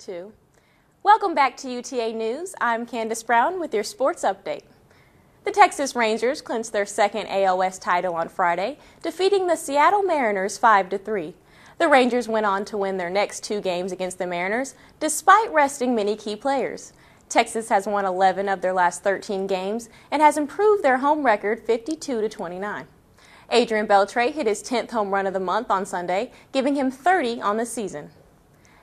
2. Welcome back to UTA News. I'm Candace Brown with your sports update. The Texas Rangers clinched their second AL West title on Friday, defeating the Seattle Mariners 5-3. The Rangers went on to win their next 2 games against the Mariners, despite resting many key players. Texas has won 11 of their last 13 games and has improved their home record 52-29. Adrian Beltre hit his 10th home run of the month on Sunday, giving him 30 on the season.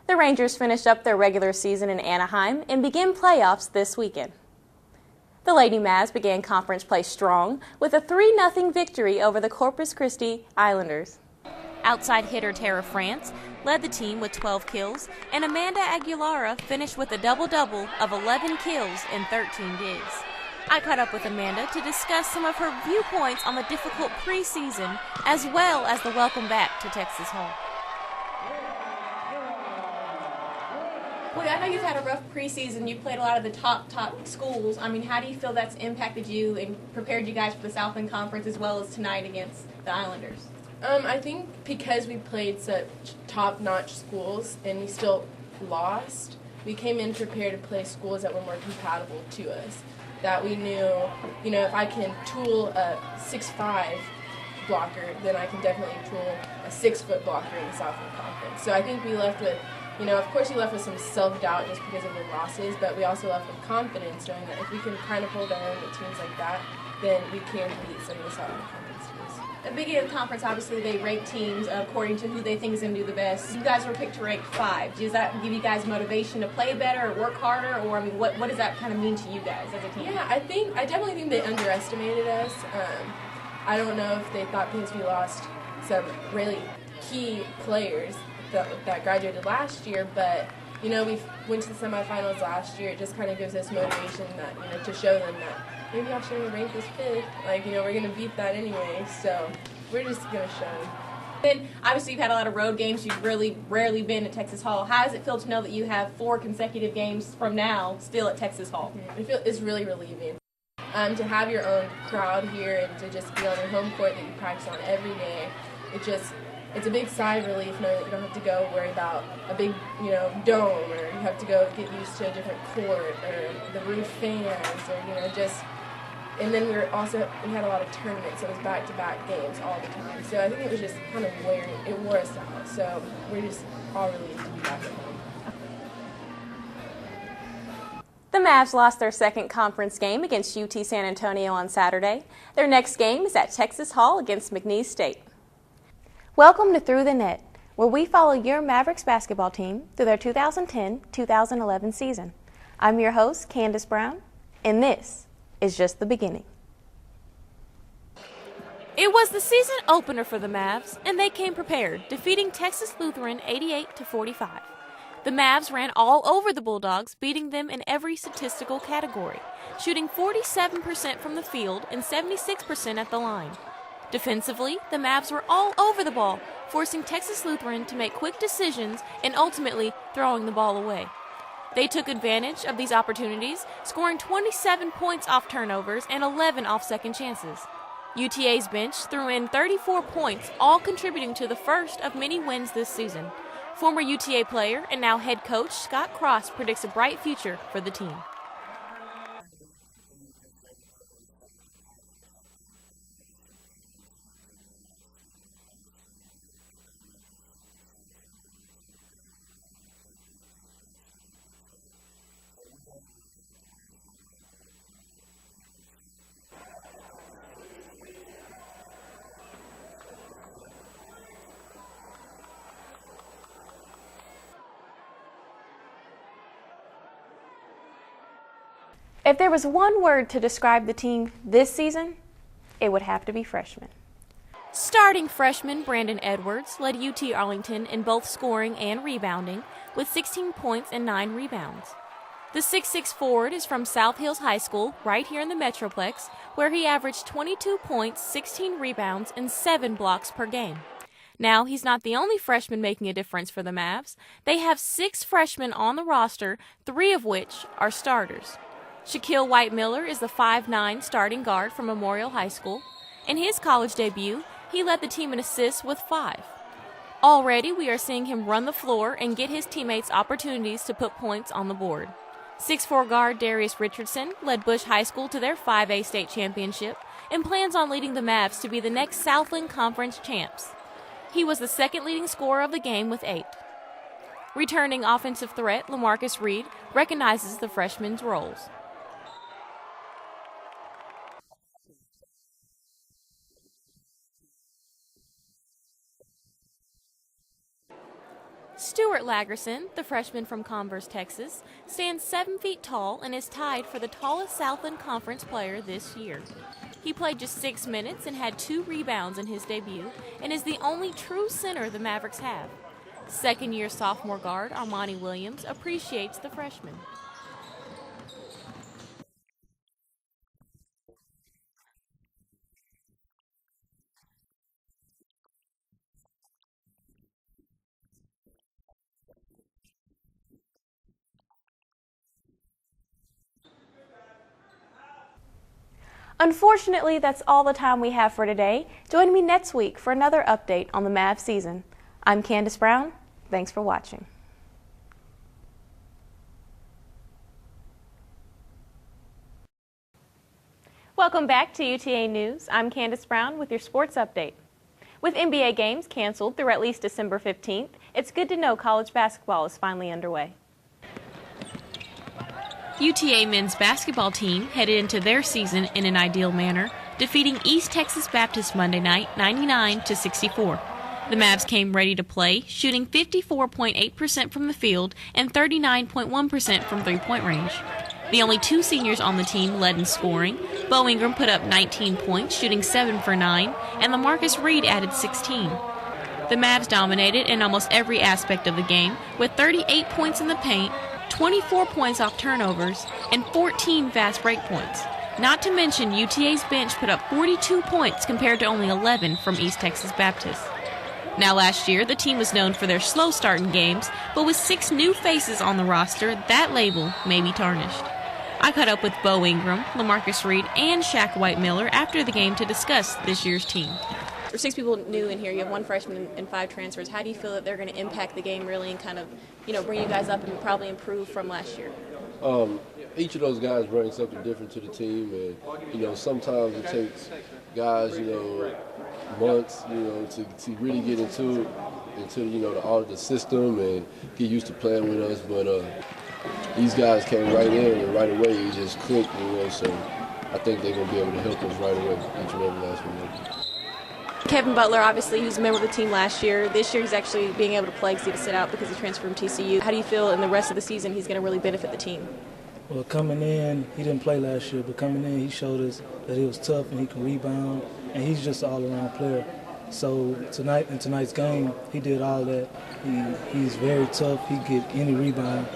The Rangers finished up their regular season in Anaheim and begin playoffs this weekend. The Lady Mavs began conference play strong with a 3-0 victory over the Corpus Christi Islanders. Outside hitter Tara France led the team with 12 kills, and Amanda Aguilera finished with a double-double of 11 kills and 13 digs. I caught up with Amanda to discuss some of her viewpoints on the difficult preseason, as well as the welcome back to Texas Hall. Well, I know you've had a rough preseason. You played a lot of the top schools. I mean, how do you feel that's impacted you and prepared you guys for the Southland Conference as well as tonight against the Islanders? I think because we played such top-notch schools and we still lost, we came in prepared to play schools that were more compatible to us. That we knew, if I can tool a 6'5" blocker, then I can definitely tool a 6-foot blocker in the Southland Conference. So I think we left with, of course we left with some self-doubt just because of the losses, but we also left with confidence knowing that if we can kind of hold our own with teams like that, then we can beat some of the Southland Conference teams. At the beginning of the conference, obviously they rate teams according to who they think is going to do the best. You guys were picked to rank 5. Does that give you guys motivation to play better or work harder? Or, what does that kind of mean to you guys as a team? Yeah, I definitely think they underestimated us. I don't know if they thought because we lost some really key players that graduated last year, but we went to the semifinals last year. It just kind of gives us motivation that to show them that maybe y'all shouldn't rank us 5th. We're gonna beat that anyway. So we're just gonna show them. Then obviously you've had a lot of road games. You've really rarely been at Texas Hall. How does it feel to know that you have 4 consecutive games from now still at Texas Hall? It's really relieving. To have your own crowd here and to just be on your home court that you practice on every day, it's a big sigh of relief knowing that you don't have to go worry about a big, dome, or you have to go get used to a different court or the roof fans, or and then we had a lot of tournaments, so it was back-to-back games all the time. So I think it was just kind of it wore us out. So we're just all relieved to be back at home. The Mavs lost their second conference game against UT San Antonio on Saturday. Their next game is at Texas Hall against McNeese State. Welcome to Through the Net, where we follow your Mavericks basketball team through their 2010-2011 season. I'm your host, Candace Brown, and this is just the beginning. It was the season opener for the Mavs, and they came prepared, defeating Texas Lutheran 88-45. The Mavs ran all over the Bulldogs, beating them in every statistical category, shooting 47% from the field and 76% at the line. Defensively, the Mavs were all over the ball, forcing Texas Lutheran to make quick decisions and ultimately throwing the ball away. They took advantage of these opportunities, scoring 27 points off turnovers and 11 off second chances. UTA's bench threw in 34 points, all contributing to the first of many wins this season. Former UTA player and now head coach Scott Cross predicts a bright future for the team. If there was one word to describe the team this season, it would have to be freshman. Starting freshman Brandon Edwards led UT Arlington in both scoring and rebounding with 16 points and 9 rebounds. The 6'6" forward is from South Hills High School right here in the Metroplex, where he averaged 22 points, 16 rebounds, and 7 blocks per game. Now, he's not the only freshman making a difference for the Mavs. They have 6 freshmen on the roster, 3 of which are starters. Shaquille White-Miller is the 5'9" starting guard from Memorial High School. In his college debut, he led the team in assists with 5. Already, we are seeing him run the floor and get his teammates opportunities to put points on the board. 6'4" guard Darius Richardson led Bush High School to their 5A state championship and plans on leading the Mavs to be the next Southland Conference champs. He was the second leading scorer of the game with 8. Returning offensive threat LaMarcus Reed recognizes the freshman's roles. Stuart Lagerson, the freshman from Converse, Texas, stands 7 feet tall and is tied for the tallest Southland Conference player this year. He played just 6 minutes and had 2 rebounds in his debut and is the only true center the Mavericks have. Second-year sophomore guard Armani Williams appreciates the freshman. Unfortunately, that's all the time we have for today. Join me next week for another update on the Mavs season. I'm Candace Brown. Thanks for watching. Welcome back to UTA News. I'm Candace Brown with your sports update. With NBA games canceled through at least December 15th, it's good to know college basketball is finally underway. UTA men's basketball team headed into their season in an ideal manner, defeating East Texas Baptist Monday night 99-64. The Mavs came ready to play, shooting 54.8% from the field and 39.1% from three-point range. The only 2 seniors on the team led in scoring. Bo Ingram put up 19 points, shooting 7 for 9, and LaMarcus Reed added 16. The Mavs dominated in almost every aspect of the game, with 38 points in the paint, 24 points off turnovers, and 14 fast break points. Not to mention UTA's bench put up 42 points compared to only 11 from East Texas Baptist. Now last year, the team was known for their slow start in games, but with 6 new faces on the roster, that label may be tarnished. I caught up with Bo Ingram, LaMarcus Reed, and Shaq White-Miller after the game to discuss this year's team. There's 6 people new in here. You have 1 freshman and 5 transfers. How do you feel that they're going to impact the game really and kind of, bring you guys up and probably improve from last year? Each of those guys brings something different to the team, and sometimes it takes guys, months, to really get into the system and get used to playing with us. But these guys came right in and right away it just clicked, So I think they're gonna be able to help us right away, each and every last one. Kevin Butler, obviously, he was a member of the team last year. This year, he's actually being able to play because he had to sit out because he transferred from TCU. How do you feel in the rest of the season he's going to really benefit the team? Well, coming in, he didn't play last year, but coming in, he showed us that he was tough and he can rebound, and he's just an all-around player. So in tonight's game, he did all that. He's very tough. He get any rebound.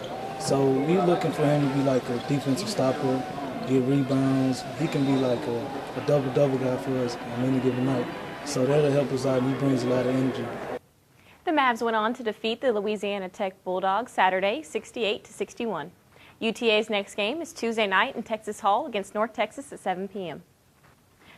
So we're looking for him to be like a defensive stopper, get rebounds. He can be like a double-double guy for us on any given night. So that'll help us out, and he brings a lot of energy. The Mavs went on to defeat the Louisiana Tech Bulldogs Saturday, 68-61. UTA's next game is Tuesday night in Texas Hall against North Texas at 7 p.m.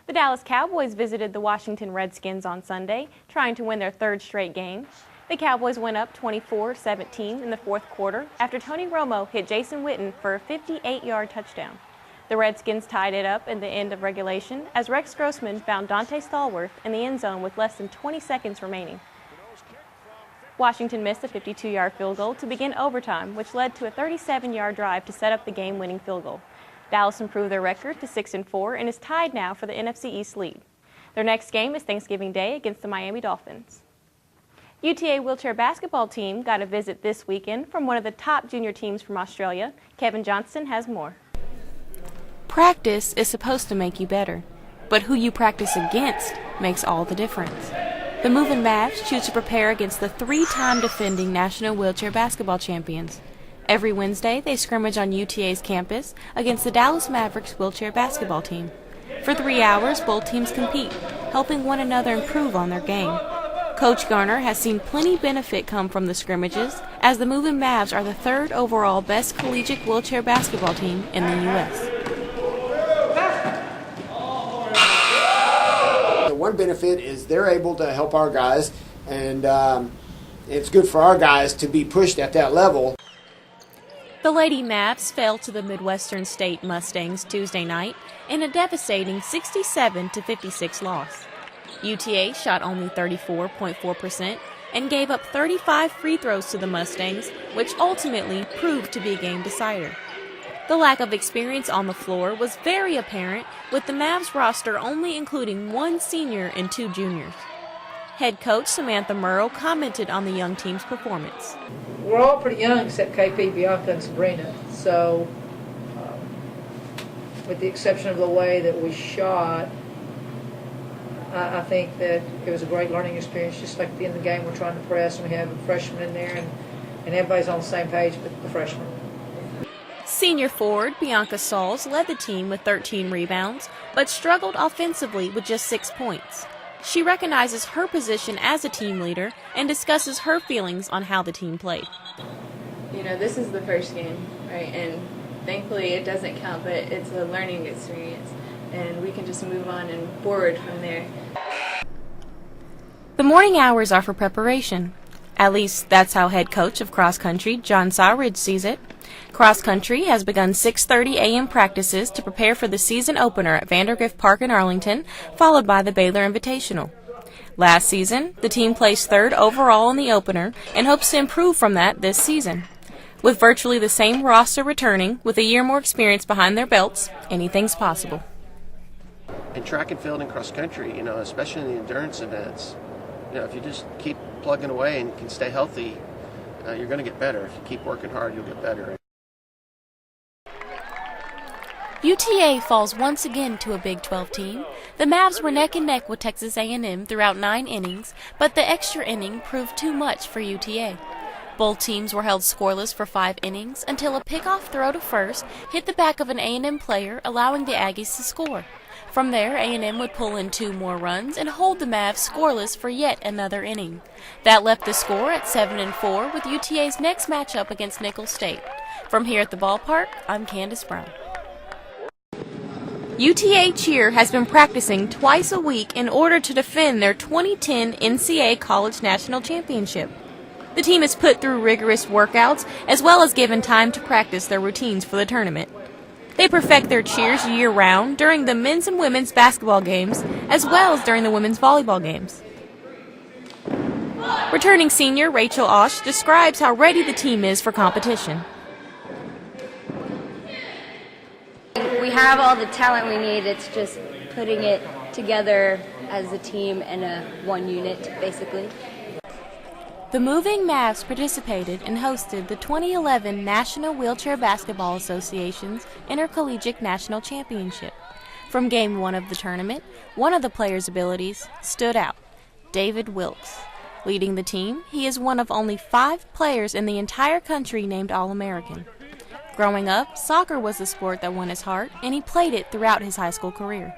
The Dallas Cowboys visited the Washington Redskins on Sunday, trying to win their 3rd straight game. The Cowboys went up 24-17 in the 4th quarter after Tony Romo hit Jason Witten for a 58-yard touchdown. The Redskins tied it up in the end of regulation as Rex Grossman found Dante Stallworth in the end zone with less than 20 seconds remaining. Washington missed a 52-yard field goal to begin overtime, which led to a 37-yard drive to set up the game-winning field goal. Dallas improved their record to 6-4 and is tied now for the NFC East lead. Their next game is Thanksgiving Day against the Miami Dolphins. UTA wheelchair basketball team got a visit this weekend from one of the top junior teams from Australia. Kevin Johnston has more. Practice is supposed to make you better, but who you practice against makes all the difference. The Moving Mavs choose to prepare against the 3-time defending national wheelchair basketball champions. Every Wednesday, they scrimmage on UTA's campus against the Dallas Mavericks wheelchair basketball team. For 3 hours, both teams compete, helping one another improve on their game. Coach Garner has seen plenty benefit come from the scrimmages, as the Moving Mavs are the 3rd overall best collegiate wheelchair basketball team in the U.S. One benefit is they're able to help our guys and it's good for our guys to be pushed at that level. The Lady Mavs fell to the Midwestern State Mustangs Tuesday night in a devastating 67-56 loss. UTA shot only 34.4% and gave up 35 free throws to the Mustangs, which ultimately proved to be a game decider. The lack of experience on the floor was very apparent, with the Mavs roster only including one senior and two juniors. Head coach Samantha Murrow commented on the young team's performance. We're all pretty young except KP, Bianca, and Sabrina. So, with the exception of the way that we shot, I think that it was a great learning experience. Just like at the end of the game, we're trying to press, and we have a freshman in there, and everybody's on the same page but the freshman. Senior forward Bianca Sauls led the team with 13 rebounds, but struggled offensively with just 6 points. She recognizes her position as a team leader and discusses her feelings on how the team played. You know, this is the first game, right? And thankfully it doesn't count, but it's a learning experience, and we can just move on and forward from there. The morning hours are for preparation. At least that's how head coach of cross country John Sawridge sees it. Cross country has begun 6:30 a.m. practices to prepare for the season opener at Vandergrift Park in Arlington, followed by the Baylor Invitational. Last season, the team placed third overall in the opener and hopes to improve from that this season. With virtually the same roster returning, with a year more experience behind their belts, anything's possible. In track and field and cross country, especially in the endurance events, if you just keep plugging away and can stay healthy, you're going to get better. If you keep working hard, you'll get better. UTA falls once again to a Big 12 team. The Mavs were neck and neck with Texas A&M throughout 9 innings, but the extra inning proved too much for UTA. Both teams were held scoreless for 5 innings until a pickoff throw to first hit the back of an A&M player, allowing the Aggies to score. From there, A&M would pull in 2 more runs and hold the Mavs scoreless for yet another inning. That left the score at 7-4 with UTA's next matchup against Nicholls State. From here at the ballpark, I'm Candace Brown. UTA cheer has been practicing twice a week in order to defend their 2010 NCAA College National Championship. The team is put through rigorous workouts as well as given time to practice their routines for the tournament. They perfect their cheers year-round during the men's and women's basketball games as well as during the women's volleyball games. Returning senior Rachel Osh describes how ready the team is for competition. We have all the talent we need. It's just putting it together as a team and one unit, basically. The Moving Mavs participated and hosted the 2011 National Wheelchair Basketball Association's Intercollegiate National Championship. From Game 1 of the tournament, one of the players' abilities stood out, David Wilkes. Leading the team, he is one of only 5 players in the entire country named All-American. Growing up, soccer was the sport that won his heart, and he played it throughout his high school career.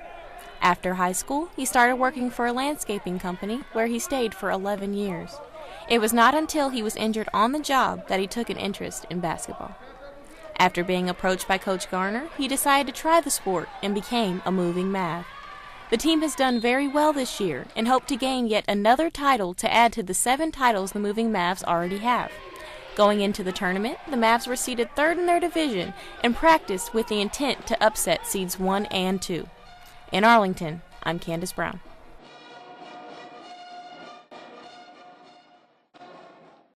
After high school, he started working for a landscaping company where he stayed for 11 years. It was not until he was injured on the job that he took an interest in basketball. After being approached by Coach Garner, he decided to try the sport and became a Moving Mav. The team has done very well this year and hope to gain yet another title to add to the 7 titles the Moving Mavs already have. Going into the tournament, the Mavs were seeded 3rd in their division and practiced with the intent to upset seeds 1 and 2. In Arlington, I'm Candace Brown.